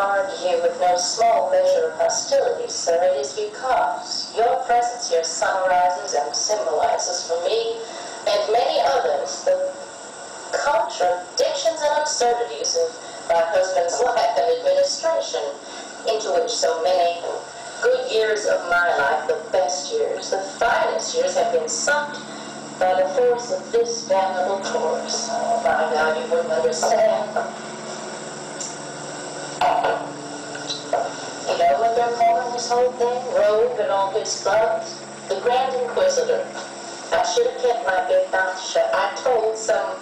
regard you with no small measure of hostility, sir, it is because your presence here summarizes and symbolizes for me and many others the contradictions and absurdities of my husband's life and administration, into which so many good years of my life, the best years, the finest years, have been sucked by the force of this damnable course. Oh, by God, you wouldn't understand. You know what they're calling this whole thing? Rogue and all his thugs? The Grand Inquisitor. I should have kept my big mouth shut. I told some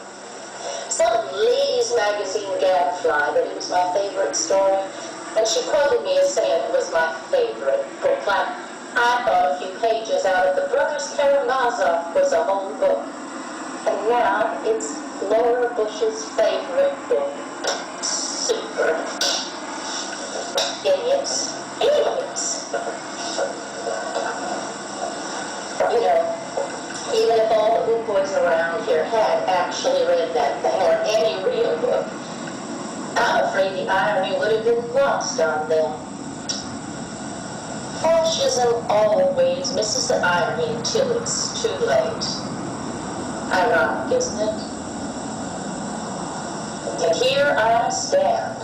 ladies' magazine gadfly that it was my favorite story, and she quoted me as saying it was my favorite book. Like, I thought a few pages out of the Brothers Karamazov was a whole book. And now it's Laura Bush's favorite book. Super. Idiots. Idiots. You know, even if all the good boys around here had actually read that thing, or any real book, I'm afraid the irony would have been lost on them. Fascism always misses the irony until it's too late. Ironic, isn't it? And here I stand,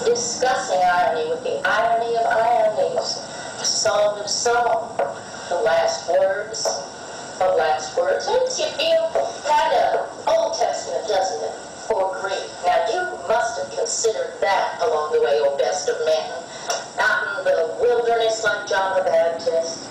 discussing irony with the irony of ironies, song of song, the last words of last words. Makes you feel kind of Old Testament, doesn't it? For Greek. Now you must have considered that along the way, O best of men. Out in the wilderness like John the Baptist.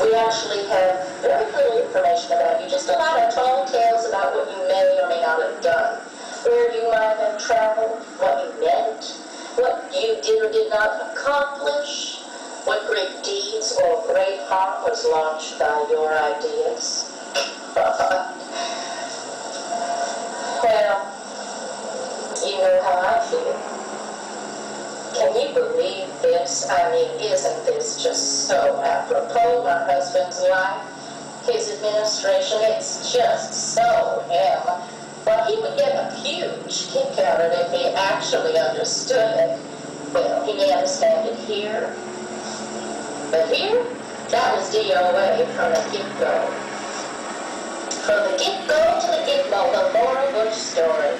We actually have very little information about you, just a lot of tall tales about what you may or may not have done, where you might have traveled, what you meant, what you did or did not accomplish, what great deeds or great harm was launched by your ideas. Well, you know how I feel. Can you believe this? I mean, isn't this just so apropos? My husband's life, his administration, it's just so him. Well, he would get a huge kick out of it if he actually understood it. Well, he may understand it here. But here, that was DOA from the get-go. From the get-go to the get-go, the Laura Bush story.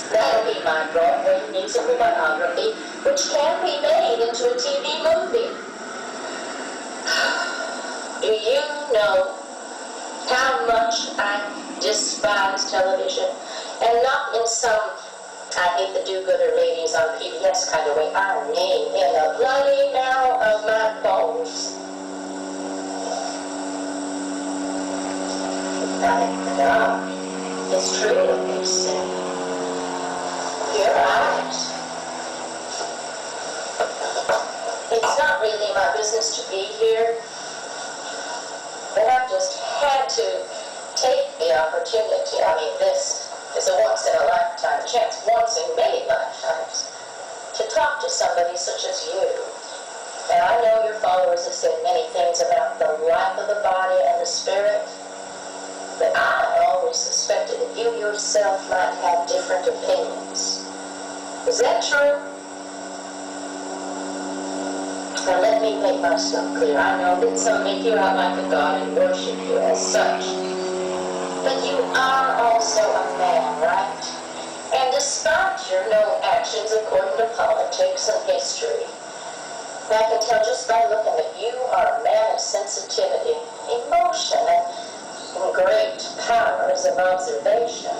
That'll be my Broadway musical biography, which can be made into a TV movie. Do you know how much I despise television? And not in some, I hate the do-gooder ladies on PBS kind of way. I mean in the bloody marrow of my bones. Thank God. It's true what they say. You're right. It's not really my business to be here, but I've just had to take the opportunity. I mean, this is a once-in-a-lifetime chance, once in many lifetimes, to talk to somebody such as you. And I know your followers have said many things about the life of the body and the spirit, but I always suspected that you yourself might have different opinions. Is that true? Now let me make myself clear. I know that some make you out like a god and worship you as such. But you are also a man, right? And despite your known actions according to politics and history, I can tell just by looking that you are a man of sensitivity, emotion, and great powers of observation.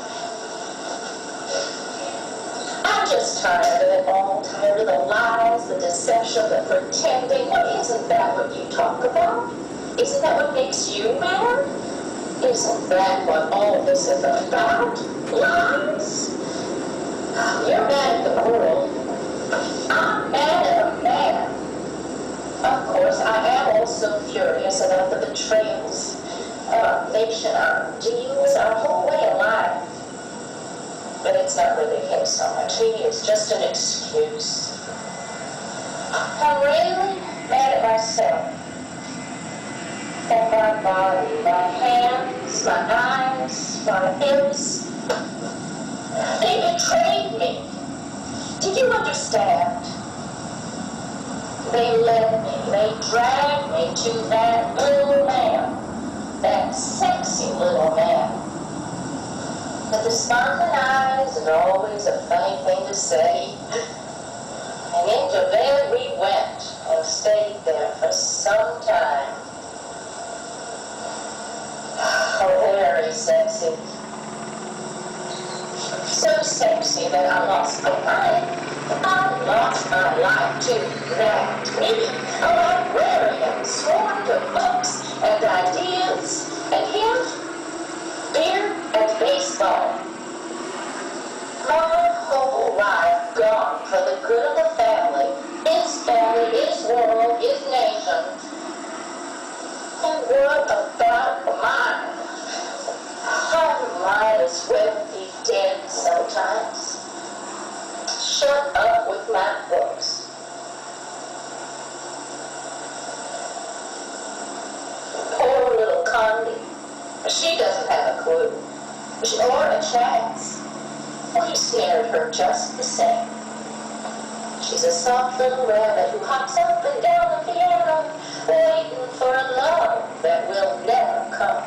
I'm just tired of it all, tired of the lies, the deception, the pretending. Well, isn't that what you talk about? Isn't that what makes you mad? Isn't that what all this is about? Lies? You're mad at the world. I'm mad at a man. Of course, I am also furious about the betrayals of our nation, our deals, our whole way of life. But it's not really him so much. He is just an excuse. I'm really mad at myself. At my body, my hands, my eyes, my hips. They betrayed me. Do you understand? They led me, they dragged me to that little man, that sexy little man. With the sparkling eyes and always a funny thing to say. And into bed we went and stayed there for some time. Oh, very sexy. So sexy that I lost my mind. I lost my life to that me, a librarian sworn to books and ideas, and him, beer and baseball. My whole life gone for the good of the family, his world, his nation. And what about mine? I might as well be dead sometimes. Shut up with my books. Poor little Condi. She doesn't have a clue. Or a chance. Well, he snared her just the same. She's a soft little rabbit who hops up and down the piano, waiting for a love that will never come.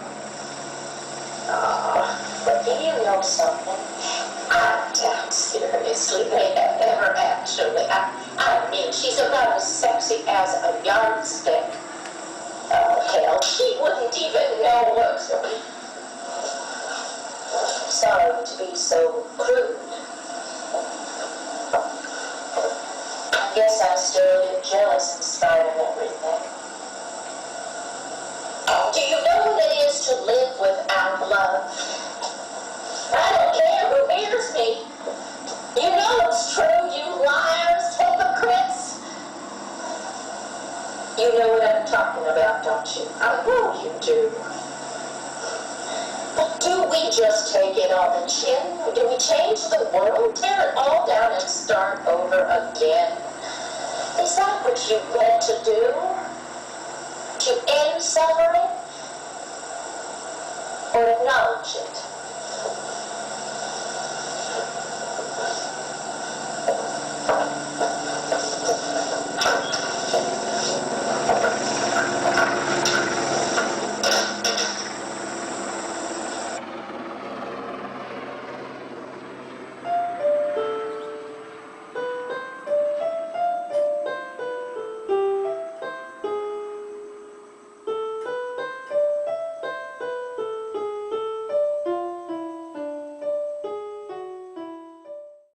But do you know something? I doubt seriously they have ever actually. I mean, she's about as sexy as a yardstick. Oh, hell, she wouldn't even know what. Sorry to be so crude. I guess I'm still a bit jealous in spite of everything. Do you know what it is to live without love? I don't care who hears me. You know it's true, you liars, hypocrites. You know what I'm talking about, don't you? I know you do. But do we just take it on the chin? Do we change the world, tear it all down and start over again? Is that what you meant to do? To end suffering? Or acknowledge it?